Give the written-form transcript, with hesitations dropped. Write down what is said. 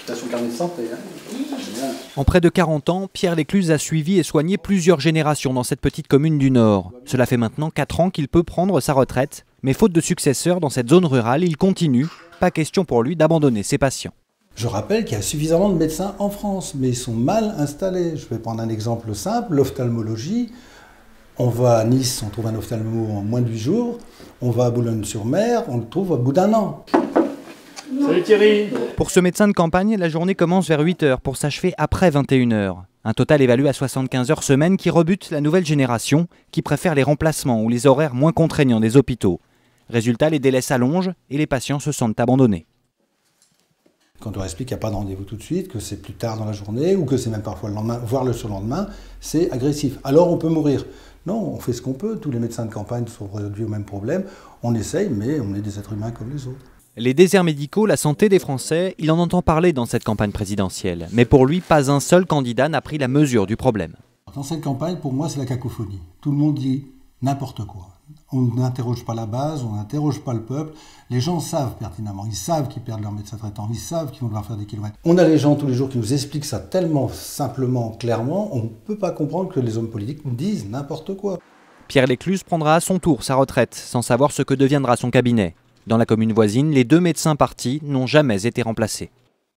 Tu as son carnet de santé, hein? En près de 40 ans, Pierre Lécluse a suivi et soigné plusieurs générations dans cette petite commune du Nord. Cela fait maintenant 4 ans qu'il peut prendre sa retraite. Mais faute de successeur dans cette zone rurale, il continue. Pas question pour lui d'abandonner ses patients. Je rappelle qu'il y a suffisamment de médecins en France, mais ils sont mal installés. Je vais prendre un exemple simple, l'ophtalmologie. On va à Nice, on trouve un ophtalmo en moins de 8 jours. On va à Boulogne-sur-Mer, on le trouve au bout d'1 an. Salut Thierry. Pour ce médecin de campagne, la journée commence vers 8 h pour s'achever après 21 h. Un total évalué à 75 heures semaine qui rebute la nouvelle génération qui préfère les remplacements ou les horaires moins contraignants des hôpitaux. Résultat, les délais s'allongent et les patients se sentent abandonnés. Quand on explique qu'il n'y a pas de rendez-vous tout de suite, que c'est plus tard dans la journée ou que c'est même parfois le lendemain, voire le surlendemain, c'est agressif. Alors on peut mourir. Non, on fait ce qu'on peut. Tous les médecins de campagne sont réduits au même problème. On essaye, mais on est des êtres humains comme les autres. Les déserts médicaux, la santé des Français, il en entend parler dans cette campagne présidentielle. Mais pour lui, pas un seul candidat n'a pris la mesure du problème. Dans cette campagne, pour moi, c'est la cacophonie. Tout le monde dit n'importe quoi. On n'interroge pas la base, on n'interroge pas le peuple. Les gens savent pertinemment, ils savent qu'ils perdent leur médecin traitant, ils savent qu'ils vont devoir faire des kilomètres. On a les gens tous les jours qui nous expliquent ça tellement simplement, clairement, on ne peut pas comprendre que les hommes politiques nous disent n'importe quoi. Pierre Lécluse prendra à son tour sa retraite, sans savoir ce que deviendra son cabinet. Dans la commune voisine, les 2 médecins partis n'ont jamais été remplacés.